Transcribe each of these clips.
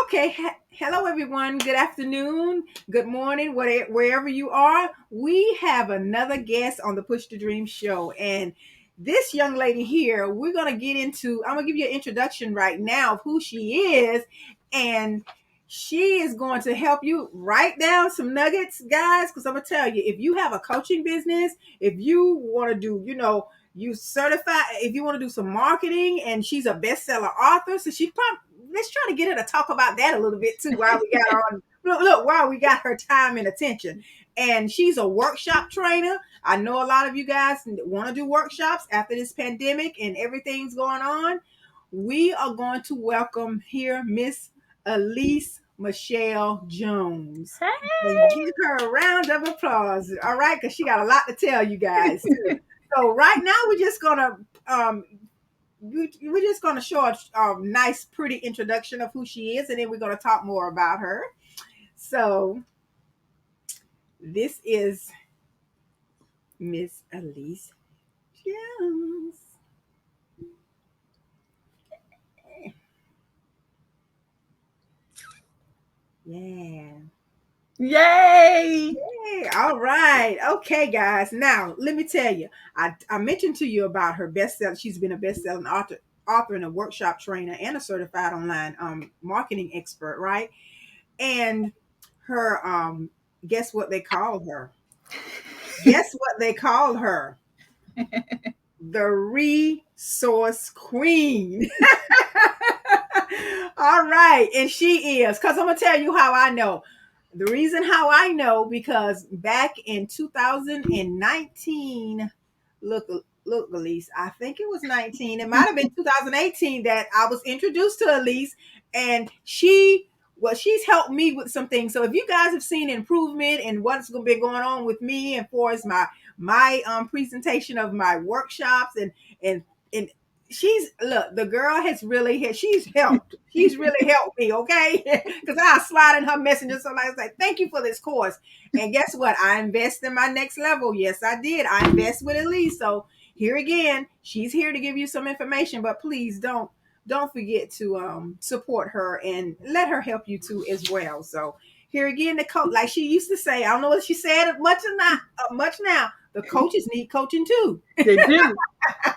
Okay, hello everyone. Good afternoon, good morning, wherever you are. We have another guest on the Push to Dream show, and this young lady here, we're gonna get into. I'm gonna give you an introduction right now of who she is, and she is going to help you write down some nuggets, guys. Because I'm gonna tell you, if you have a coaching business, if you want to do, you certify, if you want to do some marketing, and she's a bestseller author, so she probably let's try to get her to talk about that a little bit too while we got her on. Look, while we got her time and attention. And she's a workshop trainer. I know a lot of you guys want to do workshops after this pandemic and everything's going on. We are going to welcome here Miss Alease Michelle Jones. And Hey. give her a round of applause. All right, because she got a lot to tell you guys too. So right now we're just gonna we're just going to show a nice, pretty introduction of who she is, and then we're going to talk more about her. So, this is Miss Alease Jones. Yeah. Yay! Hey, all right. Okay, guys. Now, let me tell you, I mentioned to you about her bestseller. She's been a best-selling author and a workshop trainer and a certified online marketing expert, right? And her guess what they call her? Guess what they call her? The resource queen. All right. And she is, because I'm going to tell you how I know. The reason how I know, because back in 2019, look, Alease, I think it was 19. It might have been 2018 that I was introduced to Alease, and she's helped me with some things. So if you guys have seen improvement and what's going to be going on with me, and for as my presentation of my workshops and she's look, the girl has really she's really helped me, okay? Because I slide in her messenger, so I was like, thank you for this course. And guess what? I invest in my next level. Yes, I did. I invest with Alease. So here again, she's here to give you some information, but please don't forget to support her and let her help you too as well. So here again, the coach, like she used to say, I don't know what she said much or not much now. The coaches need coaching too. They do.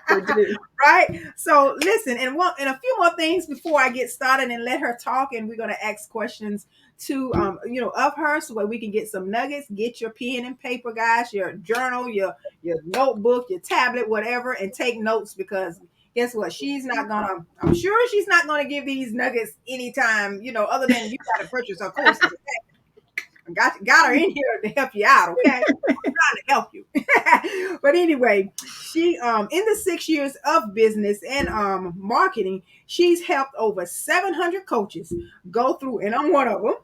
They do. Right? So listen, and a few more things before I get started and let her talk, and we're gonna ask questions to of her so that we can get some nuggets. Get your pen and paper, guys, your journal, your notebook, your tablet, whatever, and take notes because guess what? I'm sure she's not gonna give these nuggets anytime, other than you gotta purchase her courses. Got her in here to help you out, okay? I'm trying to help you. But anyway, she in the 6 years of business and marketing, she's helped over 700 coaches go through, and I'm one of them,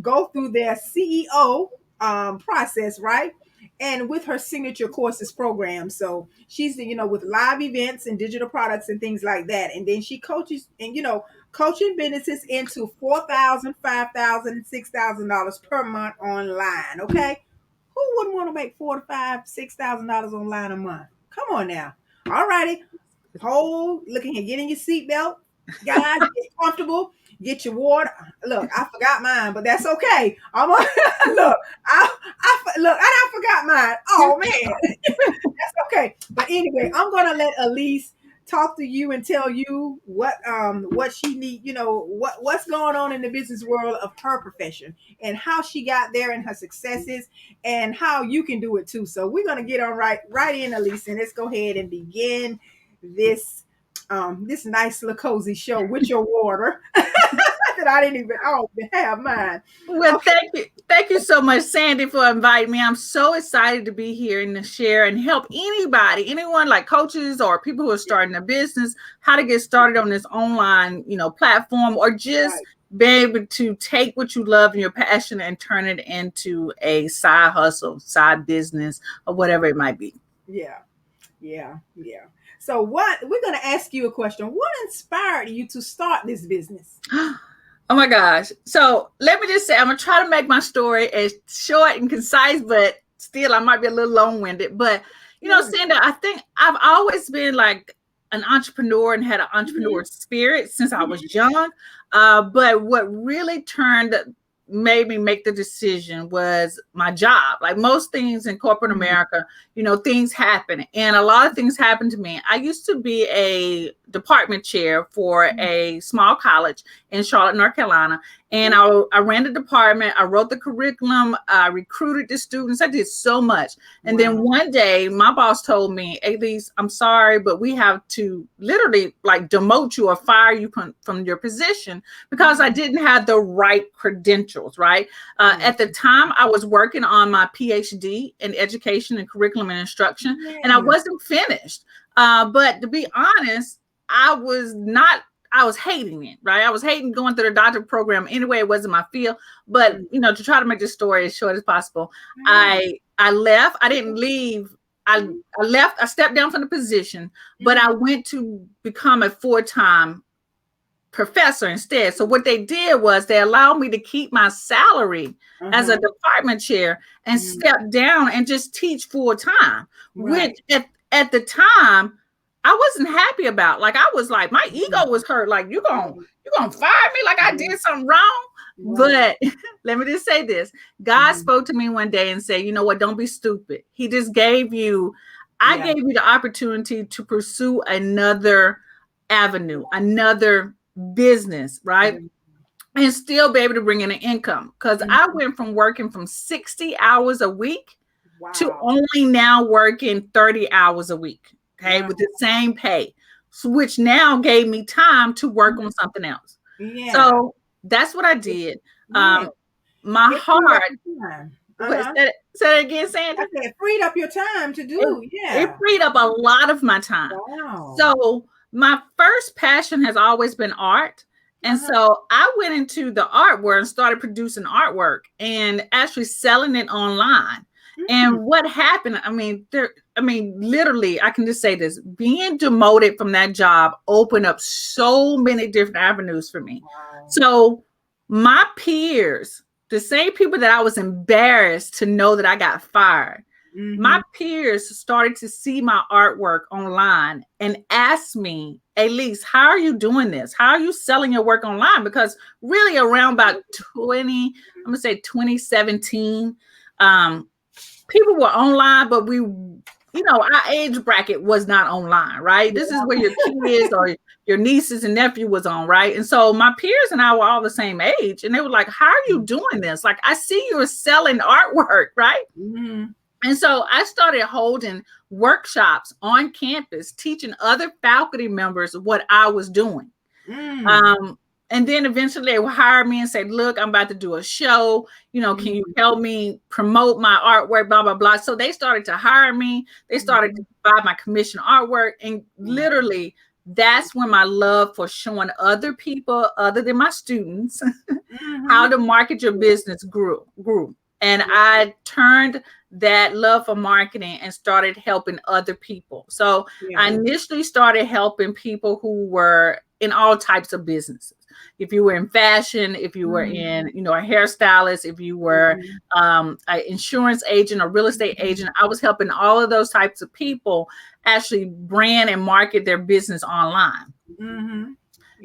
go through their CEO process, right? And with her signature courses program. So she's with live events and digital products and things like that. And then she coaches and coaching businesses into $4,000, $5,000, $6,000 per month online. Okay, who wouldn't want to make $4,000 to $6,000 online a month? Come on now. All righty, looking at getting your seatbelt, guys. Get comfortable. Get your water. Look, I forgot mine, but that's okay. I'm look. I forgot mine. Oh man, that's okay. But anyway, I'm gonna let Alease talk to you and tell you what she need, what's going on in the business world of her profession and how she got there and her successes and how you can do it too. So we're gonna get on right in, Alease, and let's go ahead and begin this nice little cozy show with your water that I didn't even have mine. Well, Okay. thank you so much, Sandy, for inviting me. I'm so excited to be here and to share and help anyone like coaches or people who are starting a business, how to get started on this online, platform, or just be able to take what you love and your passion and turn it into a side hustle, side business, or whatever it might be. Yeah. So we're going to ask you a question. What inspired you to start this business? Oh my gosh. So let me just say, I'm going to try to make my story as short and concise, but still I might be a little long-winded. But, Sandy, I think I've always been like an entrepreneur and had an Mhm. entrepreneur spirit since I was Mhm. young. But what really made me make the decision was my job. Like most things in corporate Mhm. America, things happen. And a lot of things happened to me. I used to be a department chair for Mhm. a small college in Charlotte, North Carolina. And I ran the department. I wrote the curriculum. I recruited the students. I did so much. And then Wow. one day, my boss told me, Alease, I'm sorry, but we have to literally like demote you or fire you from your position because I Mhm. didn't have the right credentials, right? Mhm. At the time, I was working on my PhD in education and curriculum and instruction, and I Yeah. wasn't finished. But to be honest, I was not. I was hating it, right? I was hating going through the doctorate program anyway. It wasn't my field. But Mhm. to try to make this story as short as possible, Yeah. I left. I didn't leave. I, Mhm. I left. I stepped down from the position, but I Mhm. went to become a full-time professor instead. So what they did was they allowed me to keep my salary as a Uh-huh. department chair and Mhm. step down and just teach full time, which Right. at the time I wasn't happy about. Like I was like, my Mhm. ego was hurt. Like Right. you gonna fire me like I Mhm. did something wrong. Right. But let me just say this. God Mhm. spoke to me one day and said, you know what, don't be stupid. He just gave you, I Yeah. gave you the opportunity to pursue another avenue, another business, right? Mhm. And still be able to bring in an income. Because I Mhm. went from working from 60 hours a week to Wow. only now working 30 hours a week, okay, Wow. with the same pay, which now gave me time to work on Mhm. something else. Yeah. So that's what I did. Yeah. Um, my It freed up heart, your time. what, Uh-huh. say it again, Sandra? I said it freed up your time to it, do. it Yeah. freed up a lot of my time. Wow. So my first passion has always been art. And Uh-huh. so I went into the art world and started producing artwork and actually selling it online. Mm. And what happened, literally, I can just say this, being demoted from that job opened up so many different avenues for me. Wow. So my peers, the same people that I was embarrassed to know that I got fired, my Mhm. peers started to see my artwork online and asked me, Alease, how are you doing this? How are you selling your work online? Because really around about 20, I'm gonna say 2017, um, people were online, but our age bracket was not online, right? This is where your kids or your nieces and nephew was on, right? And so my peers and I were all the same age, and they were like, how are you doing this? Like, I see you're selling artwork, right? Mhm. And so I started holding workshops on campus, teaching other faculty members what I was doing. Mm. Um, and then eventually they would hire me and say, look, I'm about to do a show. Can you Mhm. help me promote my artwork, blah, blah, blah. So they started to hire me. They started to Mhm. buy my commission artwork. And Wow. literally, that's when my love for showing other people, other than my students, how Mhm. to market your business grew. And I turned that love for marketing and started helping other people. So I Yeah. initially started helping people who were in all types of businesses. If you were in fashion, if you were Mhm. in, a hairstylist, if you were Mhm. an insurance agent or real estate agent, I was helping all of those types of people actually brand and market their business online. Mhm.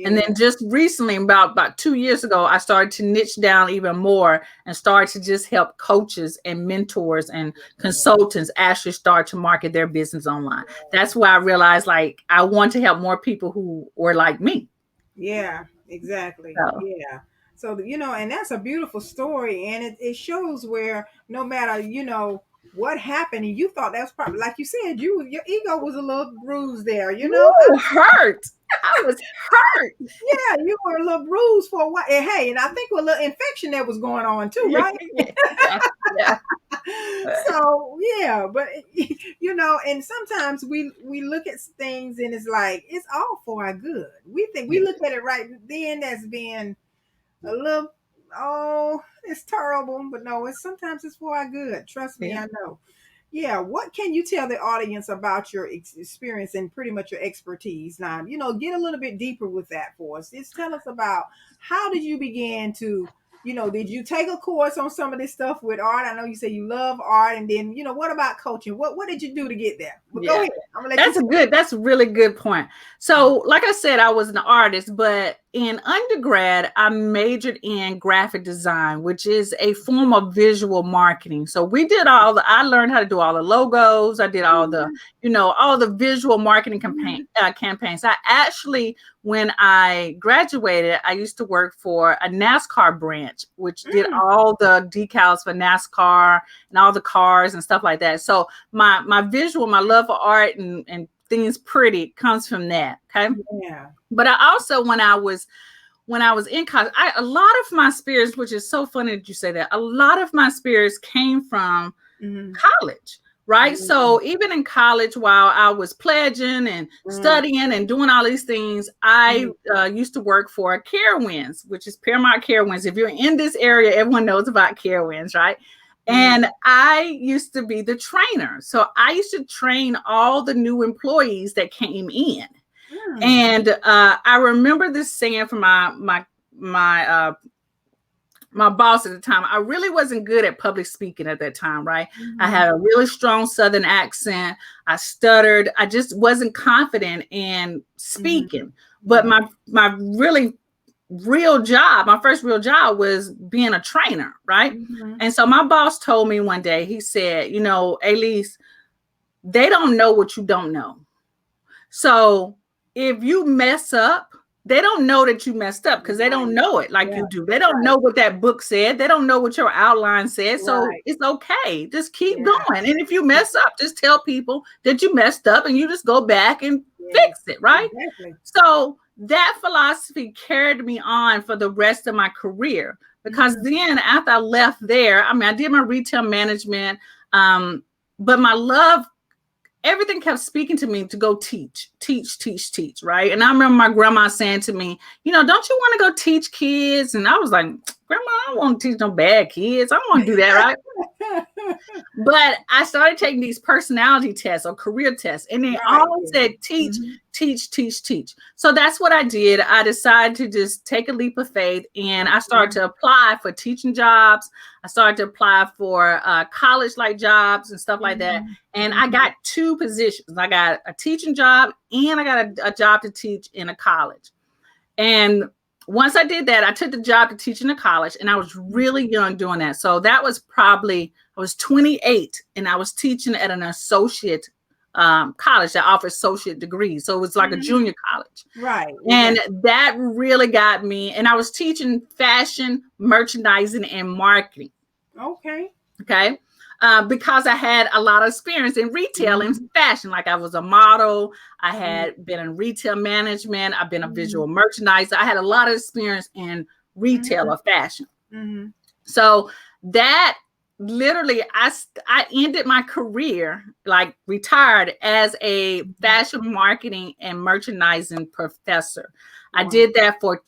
And Yeah. then just recently, about 2 years ago, I started to niche down even more and started to just help coaches and mentors and consultants actually start to market their business online. That's why I realized like I want to help more people who were like me. Yeah, exactly. So Yeah. So, and that's a beautiful story. And it shows where no matter, what happened, and you thought that was probably, like you said, your ego was a little bruised there, woo, hurt. I was hurt. Yeah, you were a little bruised for a while. And hey, and I think a little infection that was going on too, Yeah, right? yeah, yeah. So yeah, but and sometimes we look at things and it's like it's all for our good. We think we look at it right then as being a little, oh, it's terrible, but no, it's sometimes it's for our good. Trust me, Yeah. I know. Yeah, what can you tell the audience about your experience and pretty much your expertise? Now, get a little bit deeper with that for us. Just tell us about how did you begin to did you take a course on some of this stuff with art? I know you say you love art, and then what about coaching? What did you do to get there? But go Yeah. ahead. I'm gonna let you. That's a really good point. So, like I said, I was an artist, but in undergrad, I majored in graphic design, which is a form of visual marketing. So I learned how to do all the logos. I did all all the visual marketing campaigns. I actually, when I graduated, I used to work for a NASCAR branch, which did all the decals for NASCAR and all the cars and stuff like that. So my love for art and things pretty comes from that. Okay. Yeah. But I also, when I was in college, a lot of my spirits, which is so funny that you say that, a lot of my spirits came from college. Right. So even in college, while I was pledging and studying and doing all these things, I used to work for Carowinds, which is Paramount Carowinds. If you're in this area, everyone knows about Carowinds, right? And I used to be the trainer. So I used to train all the new employees that came in. And I remember this saying from my boss at the time. I really wasn't good at public speaking at that time, right? I had a really strong Southern accent. I stuttered. I just wasn't confident in speaking. But my really real job, my first real job was being a trainer, right? And so my boss told me one day, he said, Alease, they don't know what you don't know. So if you mess up, they don't know that you messed up because they don't know it like you do. They don't know what that book said. They don't know what your outline said. So it's okay. Just keep going. And if you mess up, just tell people that you messed up and you just go back and fix it, right? Exactly. So that philosophy carried me on for the rest of my career, because then after I left there, I did my retail management, but my love, everything kept speaking to me to go teach, right? And I remember my grandma saying to me, don't you want to go teach kids? And I was like, Grandma, I don't want to teach no bad kids. I don't want to do that, right? But I started taking these personality tests or career tests, and they all said teach. So that's what I did. I decided to just take a leap of faith, and I started to apply for teaching jobs. I started to apply for college-like jobs and stuff like that. And I got 2 positions. I got a teaching job, and I got a job to teach in a college. And once I did that, I took the job to teach in a college, and I was really young doing that. So that was I was 28, and I was teaching at an associate college that offers associate degrees. So it was like a junior college. Right. And that really got me. And I was teaching fashion, merchandising, and marketing. Okay. Because I had a lot of experience in retail and fashion. Like I was a model. I had been in retail management. I've been a visual merchandiser. I had a lot of experience in retail or fashion. So that literally, I ended my career, like retired as a fashion marketing and merchandising professor. I did that for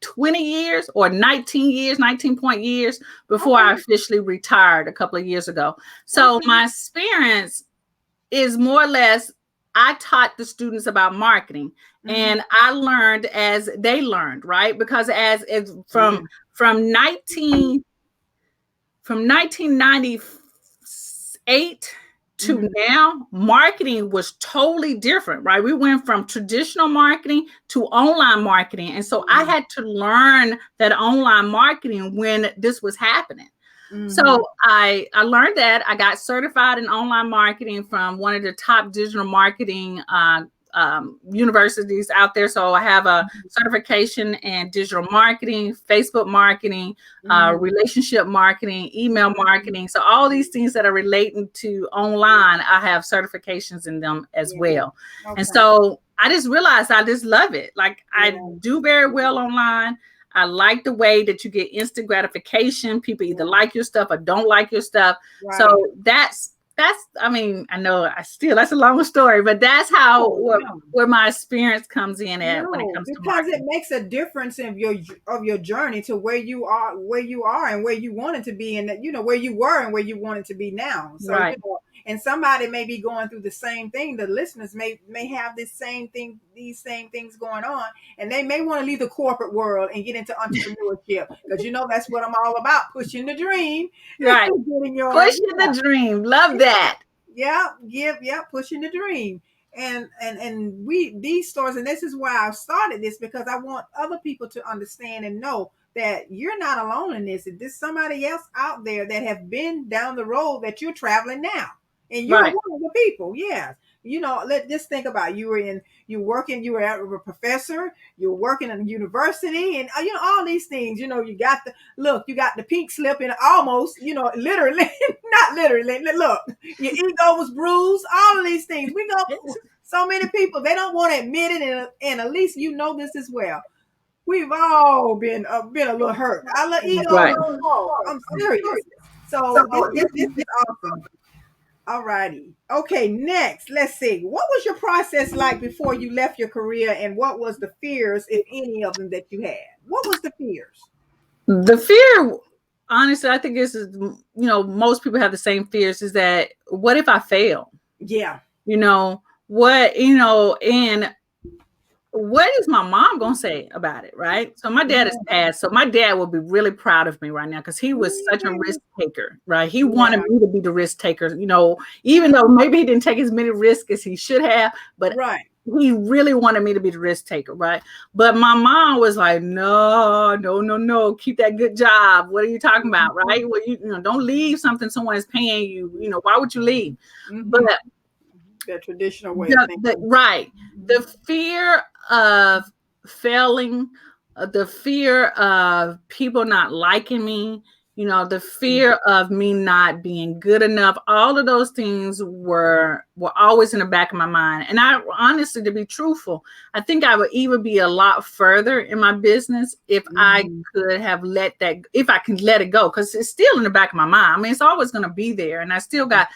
20 years or 19 years before I officially retired a couple of years ago. So my experience is more or less, I taught the students about marketing, and I learned as they learned, right? Because from 1998 to now, marketing was totally different, right? We went from traditional marketing to online marketing. And so I had to learn that online marketing when this was happening. So I learned that. I got certified in online marketing from one of the top digital marketing universities out there. So I have a certification in digital marketing, Facebook marketing, relationship marketing, email marketing. So all these things that are relating to online, I have certifications in them as well. And so I just realized I just love it. Like I do very well online. I like the way that you get instant gratification. People either like your stuff or don't like your stuff. So that's, I know that's a long story, but that's how where my experience comes in at when it comes to because it makes a difference in your journey to where you are and where you wanted to be, and where you were and where you wanted to be now. So And somebody may be going through the same thing. The listeners may have this same thing, these same things going on, and they may want to leave the corporate world and get into entrepreneurship, because that's what I'm all about, pushing the dream. Right. Getting your Pushing the dream. Love that. pushing the dream. And we, these stores, and this is why I started this, because I want other people to understand and know that you're not alone in this. There's somebody else out there that have been down the road that you're traveling now, and you're Right. one of the people. Yes. Let just think about it. You were a professor, you're working in a university, and all these things. You got the pink slip, and almost, literally, not literally. Look, your ego was bruised. All of these things. We go. So many people, they don't want to admit it, and at least this as well. We've all been a little hurt. Our ego, Right. I'm serious. So this is awesome. All righty. Okay, next, let's see. What was your process like before you left your career, and what was the fears, if any of them, that you had? What was the fears? The fear, honestly, I think this is, most people have the same fears, is that what if I fail? Yeah. And what is my mom going to say about it, right? So my dad is passed. So my dad will be really proud of me right now, because he was such a risk taker, right? He wanted me to be the risk taker, even though maybe he didn't take as many risks as he should have, but he really wanted me to be the risk taker, right? But my mom was like, no, keep that good job. What are you talking about, right? Well, don't leave something someone is paying you. Why would you leave? But the traditional way of thinking. Right. The fear of failing, the fear of people not liking me, the fear of me not being good enough. All of those things were always in the back of my mind. And I honestly, to be truthful, I think I would even be a lot further in my business if I could have if I can let it go, because it's still in the back of my mind. I mean, it's always going to be there, and I still got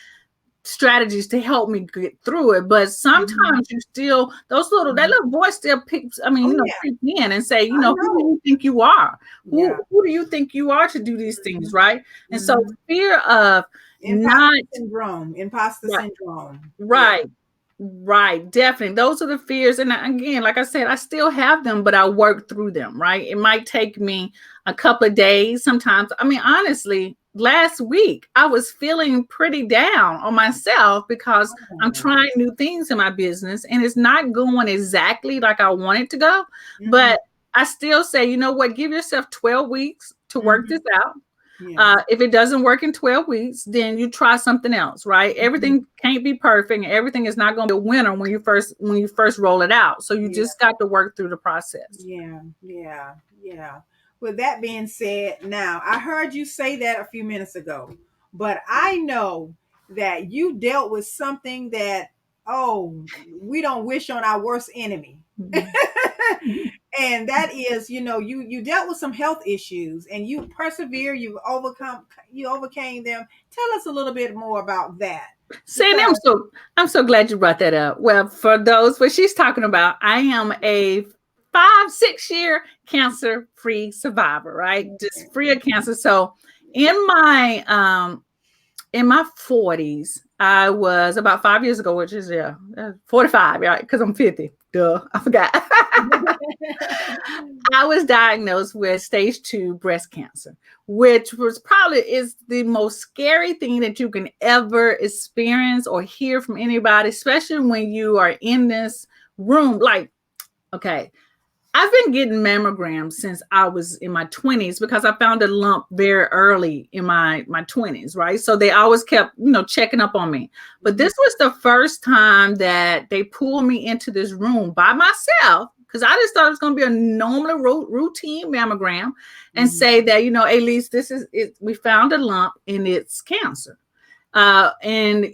strategies to help me get through it. But sometimes you still, that little voice still peeps, creep in and say, who do you think you are? Who do you think you are to do these things, right? And so fear of imposter syndrome. Right. Definitely. Those are the fears. And again, like I said, I still have them, but I work through them, right? It might take me a couple of days sometimes. I mean, honestly, last week I was feeling pretty down on myself because I'm trying new things in my business, and it's not going exactly like I want it to go. But I still say, you know what, give yourself 12 weeks to work this out. If it doesn't work in 12 weeks, then you try something else, right? Everything can't be perfect, and everything is not going to be a winner when you first roll it out. So you just got to work through the process. Yeah. With that being said, now I heard you say that a few minutes ago, but I know that you dealt with something that, we don't wish on our worst enemy. And that is, you dealt with some health issues, and you persevere, you overcame them. Tell us a little bit more about that. Sandy, I'm so glad you brought that up. Well, for those, what she's talking about, I am a 5-6 year cancer-free survivor, right? Just free of cancer. So in my 40s, I was about 5 years ago, which is 45, right? Because I'm 50. Duh, I forgot. I was diagnosed with stage 2 breast cancer, which was is the most scary thing that you can ever experience or hear from anybody, especially when you are in this room. Like, okay, I've been getting mammograms since I was in my 20s because I found a lump very early in my 20s, right? So they always kept, checking up on me. But this was the first time that they pulled me into this room by myself, because I just thought it was going to be a normal routine mammogram, and say that, Alease, this is it. We found a lump and it's cancer. And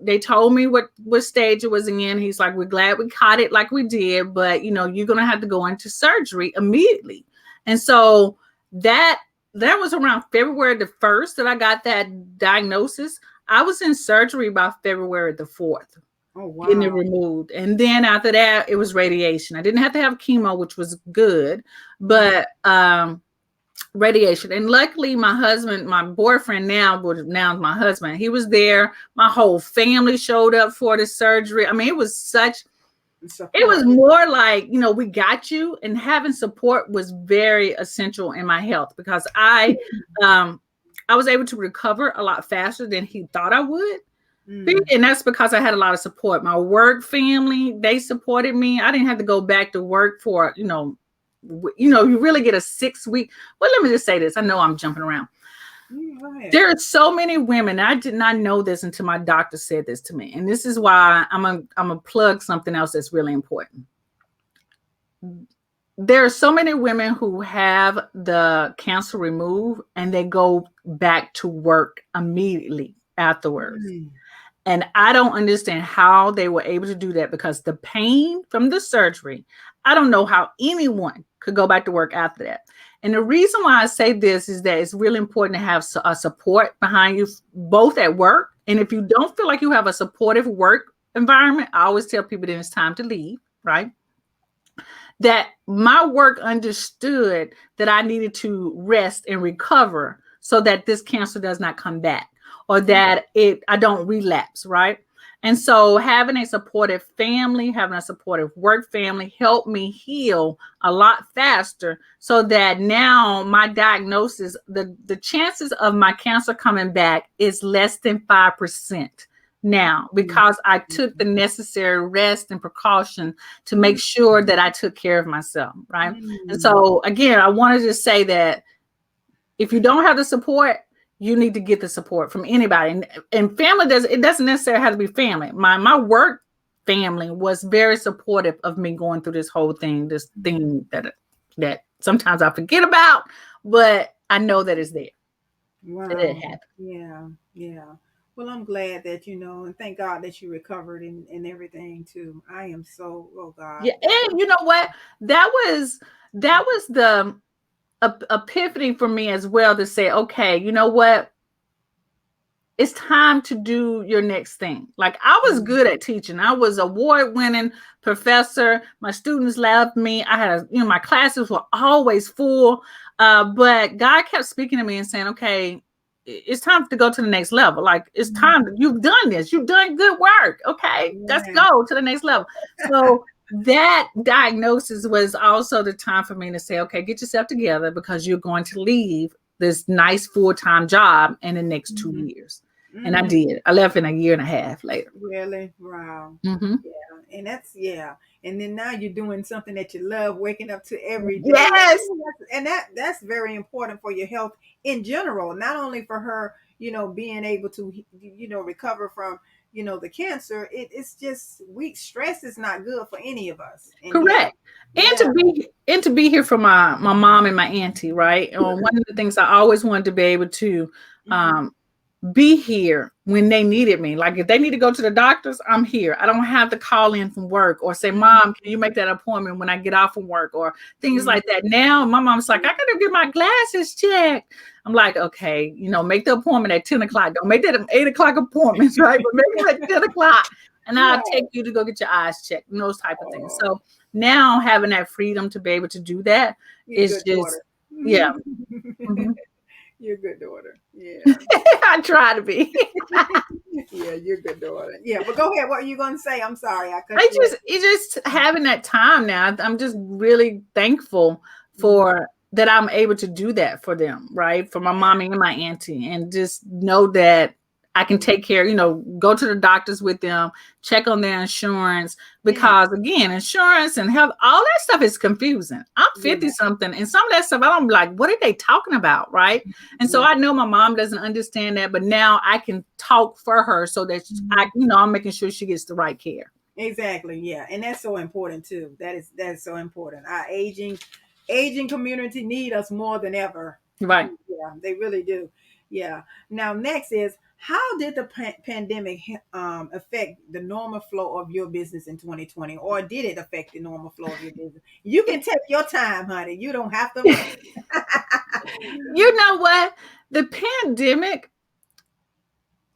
they told me what stage it was in. He's like, we're glad we caught it like we did, but you're gonna have to go into surgery immediately. And so that was around February the 1st that I got that diagnosis. I was in surgery by February the 4th. Oh, wow. Getting it removed. And then after that, it was radiation. I didn't have to have chemo, which was good, but radiation. And luckily my husband, my boyfriend now is my husband, he was there. My whole family showed up for the surgery. I mean, it was Support. more like, we got you, and having support was very essential in my health, because I was able to recover a lot faster than he thought I would. And that's because I had a lot of support. My work family, they supported me. I didn't have to go back to work for, you really get a 6 week. Well, let me just say this. I know I'm jumping around. There are so many women. I did not know this until my doctor said this to me. And this is why I'm gonna plug something else that's really important. There are so many women who have the cancer removed and they go back to work immediately afterwards. And I don't understand how they were able to do that, because the pain from the surgery, I don't know how anyone could go back to work after that. And the reason why I say this is that it's really important to have a support behind you, both at work. And if you don't feel like you have a supportive work environment, I always tell people that it's time to leave, right? That my work understood that I needed to rest and recover so that this cancer does not come back, or that I don't relapse, right? And so having a supportive family, having a supportive work family helped me heal a lot faster, so that now my diagnosis, the chances of my cancer coming back is less than 5% now, because I took the necessary rest and precaution to make sure that I took care of myself, right? And so again, I wanted to say that if you don't have the support, you need to get the support from anybody. And family it doesn't necessarily have to be family. My work family was very supportive of me going through this whole thing, this thing that sometimes I forget about, but I know that it's there. Wow. That it happened. Yeah. Yeah. Well, I'm glad that, and thank God that you recovered and everything too. I am so, oh God. Yeah. And you know what? That was the epiphany for me as well, to say, okay, you know what? It's time to do your next thing. Like, I was good at teaching. I was award-winning professor. My students loved me. I had, my classes were always full. But God kept speaking to me and saying, okay, it's time to go to the next level. Like, it's time. You've done this. You've done good work. Okay, let's go to the next level. So that diagnosis was also the time for me to say, okay, get yourself together, because you're going to leave this nice full-time job in the next 2 years. And I did. I left in a year and a half later. Really? Wow. Mm-hmm. Yeah. And that's, and then now you're doing something that you love, waking up to every day. Yes. And that's very important for your health in general, not only for her, being able to, recover from, the cancer. It's just stress is not good for any of us. And correct. And to be here for my mom and my auntie, right? One of the things I always wanted to be able to be here when they needed me. Like, if they need to go to the doctors, I'm here. I don't have to call in from work or say, Mom, can you make that appointment when I get off from work, or things like that. Now my mom's like, I gotta get my glasses checked. I'm like, okay, make the appointment at 10 o'clock. Don't make that an 8 o'clock appointments, right? But make it at 10 o'clock. And I'll take you to go get your eyes checked and those type of things. So now having that freedom to be able to do that is just, yeah. You're a good daughter. Yeah. I try to be. Yeah, you're a good daughter. Yeah, but go ahead. What are you going to say? I'm sorry. It's just having that time now. I'm just really thankful for that I'm able to do that for them, right? For my mommy and my auntie, and just know that I can take care, go to the doctors with them, check on their insurance, because again, insurance and health, all that stuff is confusing. I'm 50 something, and some of that stuff, I'm like, what are they talking about? Right. And so I know my mom doesn't understand that, but now I can talk for her so that I'm making sure she gets the right care. Exactly. Yeah. And that's so important too. That's so important. Our aging community need us more than ever. Right. Yeah, they really do. Yeah. Now, next is, how did the pandemic affect the normal flow of your business in 2020, or did it affect the normal flow of your business? You can take your time, honey. You don't have to. You know what? The pandemic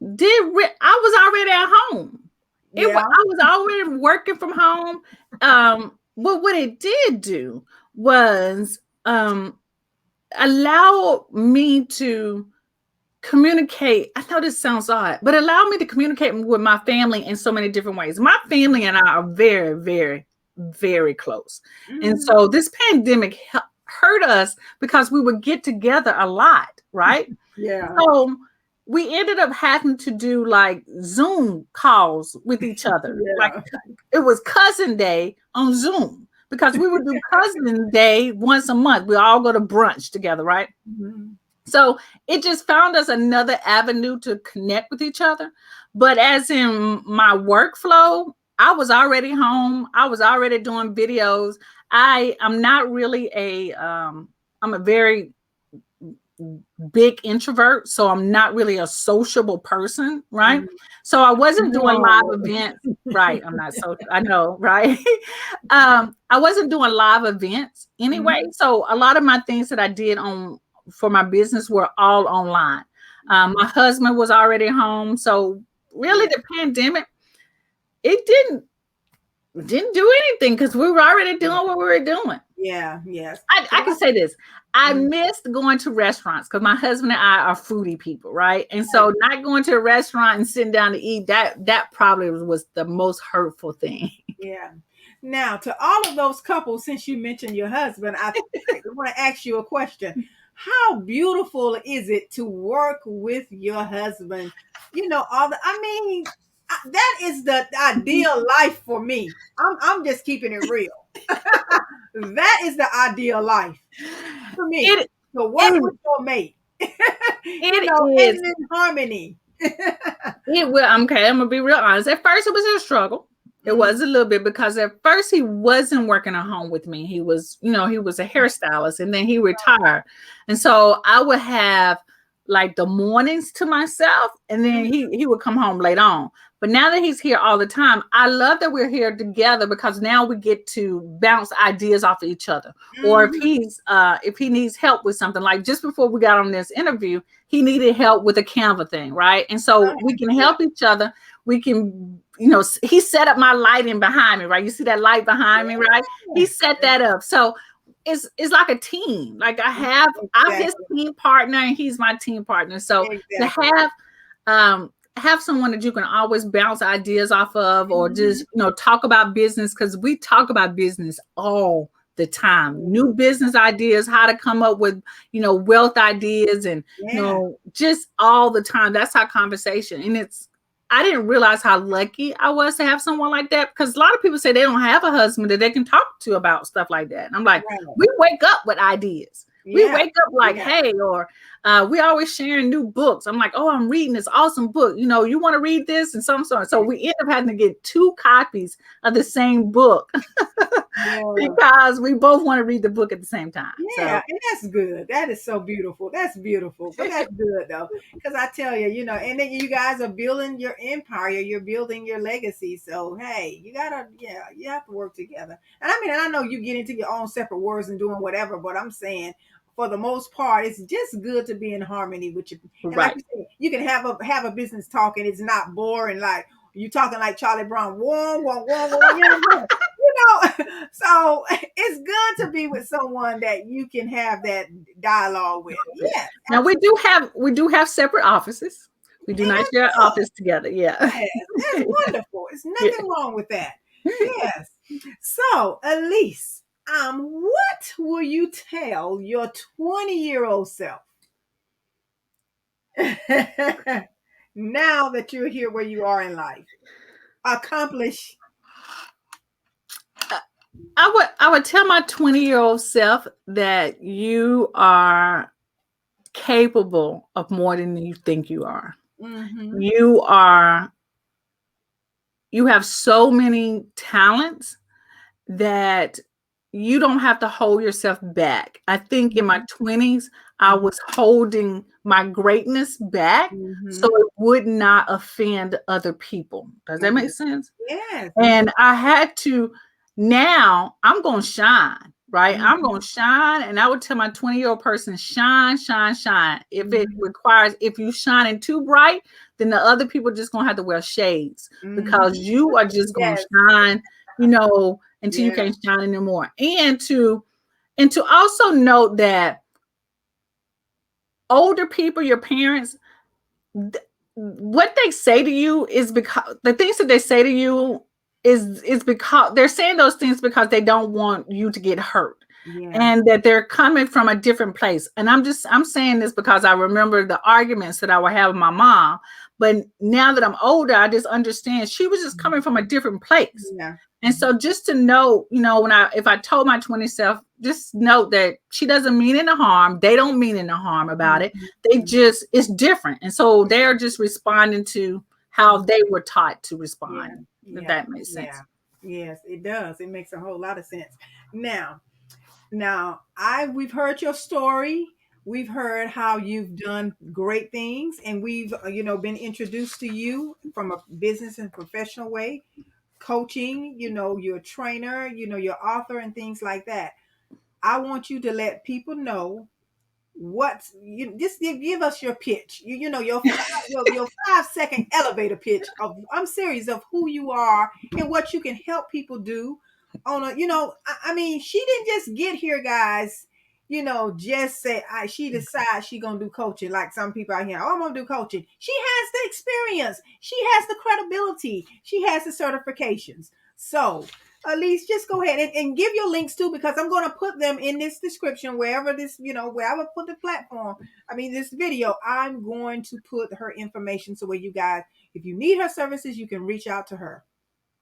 I was already at home. I was already working from home. But what it did do was allow me to communicate. I know this sounds odd, but allow me to communicate with my family in so many different ways. My family and I are very, very, very close. And Mhm. so this pandemic hurt us because we would get together a lot, right? Yeah. So we ended up having to do like Zoom calls with each other. Like Yeah. it was cousin day on Zoom because we would do cousin day once a month. We all go to brunch together, right? Mhm. So it just found us another avenue to connect with each other. But as in my workflow, I was already home. I was already doing videos. I'm not really I'm a very big introvert, so I'm not really a sociable person, right? Mhm. So I wasn't doing live No. events, right? I'm not so I know, right? I wasn't doing live events anyway. Mhm. So a lot of my things that I did on for my business were all online. My husband was already home, so really Yeah. the pandemic it didn't do anything because we were already doing what we were doing. Yeah. Yes. I 'Cause can say this. I mhm. missed going to restaurants because my husband and I are foodie people, right? And Right. so not going to a restaurant and sitting down to eat, that probably was the most hurtful thing. Yeah. Now, to all of those couples, since you mentioned your husband, I want to ask you a question. How beautiful is it to work with your husband? You know, I mean, that is the ideal life for me. I'm just keeping it real. That is the ideal life for me. It To work it with your mate, it and is. in harmony. It will. Okay, I'm gonna be real honest. At first, it was a struggle. It Mhm. was a little bit because at first he wasn't working at home with me. He was, he was a hairstylist, and then he retired, and so I would have like the mornings to myself, and then Mhm. he would come home late on. But now that he's here all the time, I love that we're here together because now we get to bounce ideas off of each other. Or Mhm. if he needs help with something, like just before we got on this interview, he needed help with a Canva thing, right? And so we can Yeah. help each other. We can, he set up my lighting behind me, right? You see that light behind me, right? He set that up. So it's like a team. Like I'm his Exactly. team partner and he's my team partner. So to Exactly. have someone that you can always bounce ideas off of or Mhm. just talk about business, because we talk about business all the time, new business ideas, how to come up with wealth ideas, and Yeah. just all the time. That's our conversation. And I didn't realize how lucky I was to have someone like that, because a lot of people say they don't have a husband that they can talk to about stuff like that. And I'm like, Right. we wake up with ideas. We Yeah. wake up like, Yeah. hey, or we always sharing new books. I'm like, oh, I'm reading this awesome book. You want to read this and some sort. So we end up having to get 2 copies of the same book Yeah. because we both want to read the book at the same time. Yeah, So and that's good. That is so beautiful. That's beautiful. But that's good though. Because I tell you, and then you guys are building your empire, you're building your legacy. So hey, you have to work together. And I mean, and I know you get into your own separate words and doing whatever, but I'm saying for the most part, it's just good to be in harmony with you. And like right. you said, you can have a business talk and it's not boring, like you talking like Charlie Brown, warm, warm, warm, warm, so it's good to be with someone that you can have that dialogue with. Yes, Now we do have separate offices. We do and not that's share an good. office together. Yeah. Yes, that's wonderful. It's Yeah. nothing wrong with that. Yes. So, Alease, what will you tell your 20-year-old self now that you're here where you are in life? Accomplish. I would tell my 20-year-old self that you are capable of more than you think you are. Mm-hmm. You are you have so many talents that you don't have to hold yourself back. I think in my 20s, I Mm-hmm. was holding my greatness back so Mm-hmm. it would not offend other people. Does that make sense? Yes. And I had to, now I'm going to shine, right? I'm Mm-hmm. going to shine. And I would tell my 20-year-old person, shine, shine, shine. If it Mm-hmm. requires, if you shining too bright, then the other people just going to have to wear shades because Mm-hmm. you are just going to Yes. shine, until you Yeah. can't shine anymore. And to also note that older people, your parents, what they say to you is because the things that they say to you is because they're saying those things because they don't want you to get hurt, Yeah. and that they're coming from a different place. And I'm saying this because I remember the arguments that I would have with my mom, but now that I'm older, I just understand she was just coming from a different place. Yeah. And so just to know, when if I told my 20 self, just note that she doesn't mean any harm. They don't mean any harm about it. They Mhm. just, it's different. And so they're just responding to how they were taught to Yeah. respond, if Yeah. that makes Yeah. sense. Yes, it does. It makes a whole lot of sense. Now, I we've heard your story. We've heard how you've done great things, and we've been introduced to you from a business and professional way, coaching. You're a trainer. You're author and things like that. I want you to let people know what you just give us your pitch. Your 5 second elevator pitch of I'm serious of who you are and what you can help people do on a I mean she didn't just get here, guys. Just say she decides she gonna do coaching like some people out here. Oh, I'm gonna do coaching. She has the experience. She has the credibility. She has the certifications. So Alease, just go ahead and give your links too, because I'm going to put them in this description wherever wherever put the platform. I mean, this video, I'm going to put her information so where you guys, if you need her services, you can reach out to her.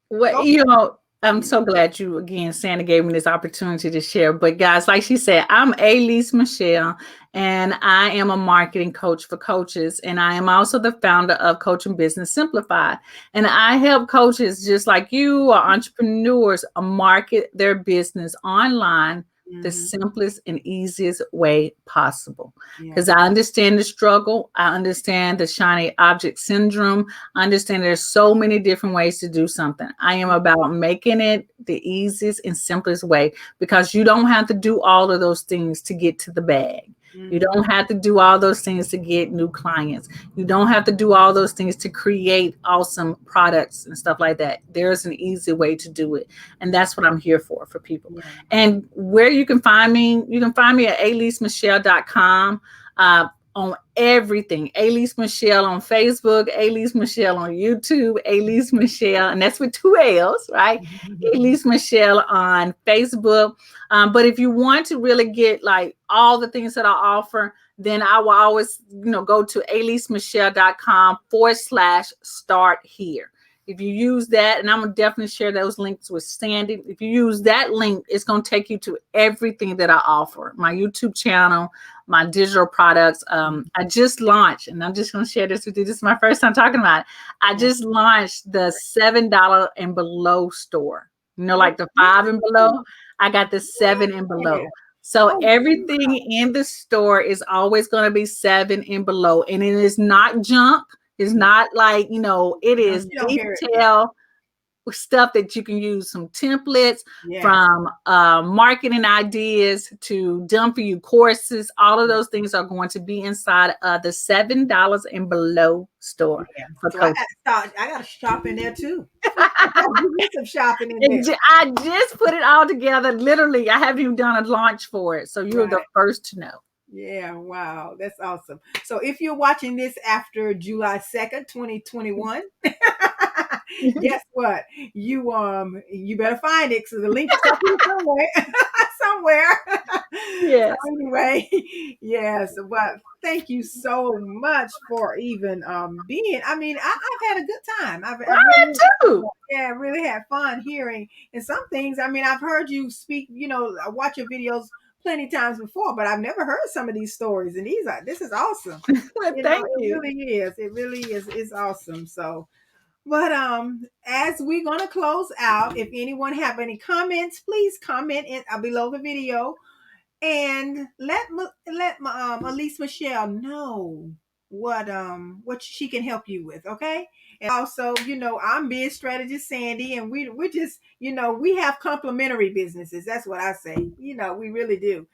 Well, Go. I'm so glad you again, Santa gave me this opportunity to share. But guys, like she said, I'm Alease Michelle, and I am a marketing coach for coaches, and I am also the founder of Coaching Business Simplified. And I help coaches just like you or entrepreneurs market their business online the Hmm. simplest and easiest way possible. Yeah. Because I understand the struggle, I understand the shiny object syndrome. I understand there's so many different ways to do something. I am about making it the easiest and simplest way, because you don't have to do all of those things to get to the bag. You Hmm. don't have to do all those things to get new clients. You don't have to do all those things to create awesome products and stuff like that. There's an easy way to do it. And that's what I'm here for people. Yeah. And where you can find me at aleasemichelle.com. On everything. Alease Michelle on Facebook, Alease Michelle on YouTube, Alease Michelle, and that's with 2 L's, right? Alease Michelle on Facebook. But if you want to really get like all the things that I offer, then I will always, go to aleasemichelle.com/start here. If you use that, and I'm gonna definitely share those links with Sandy. If you use that link, it's gonna take you to everything that I offer. My YouTube channel, my digital products. I just launched, and I'm just gonna share this with you. This is my first time talking about it. I Yeah. just launched the $7 and below store. Oh, Like the 5 and below. I got the 7 and yeah. below. So Oh, everything in the store is always going to be 7 and below. And it is not junk. It's yeah. not like, it No, is she don't hear it. Yeah. detail stuff that you can use, some templates, Yes. from marketing ideas to done for you courses. All of Yeah. those things are going to be inside of the $7 and below store Yeah. for So I got coaches. to start. I got to shop in there too. I got to do me some shopping in there. I just put it all together. Literally, I haven't even done a launch for it. So you're the Right. first to know. Yeah, wow. That's awesome. So if you're watching this after July 2nd, 2021, guess what? You better find it, so the link is up here somewhere. Somewhere. So Yes. anyway, yes, but thank you so much for even being. I mean, I've had a good time. I I really, too. yeah, really had fun hearing. And some things, I mean, I've heard you speak, I watch your videos plenty times before, but I've never heard some of these stories. And this is awesome. Well, thank It you. really is. It really is. It's awesome. So, but as we're gonna close out, if anyone have any comments, please comment in below the video and let my Alease Michelle know what she can help you with, okay? And also, I'm biz strategist Sandy, and we're just, we have complementary businesses. That's what I say. We really do.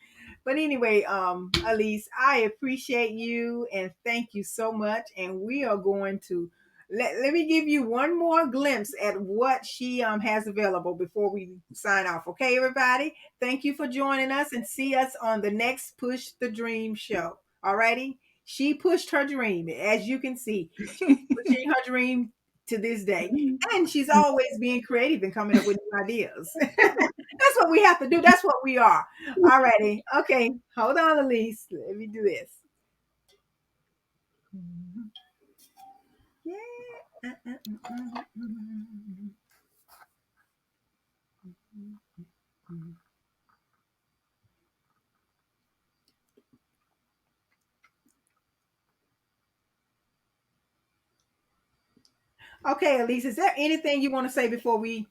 But anyway, Alease, I appreciate you and thank you so much. And we are going to let me give you one more glimpse at what she has available before we sign off. Okay, everybody? Thank you for joining us and see us on the next Push the Dream show. Alrighty. She pushed her dream. As you can see, she's pushing her dream to this day. And she's always being creative and coming up with new ideas. That's what we have to do. That's what we are. Alrighty. Okay. Hold on, Alease. Let me do this. Yeah. Okay, Alease, is there anything you want to say before we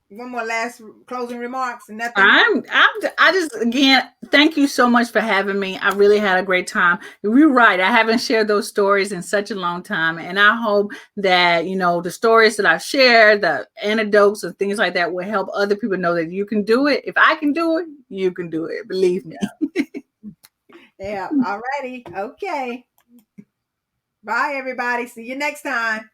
one more last closing remarks and nothing? I just, again, thank you so much for having me. I really had a great time. You're right. I haven't shared those stories in such a long time. And I hope that, the stories that I've shared, the anecdotes and things like that will help other people know that you can do it. If I can do it, you can do it. Believe me. Yeah. All righty. Okay. Bye, everybody. See you next time.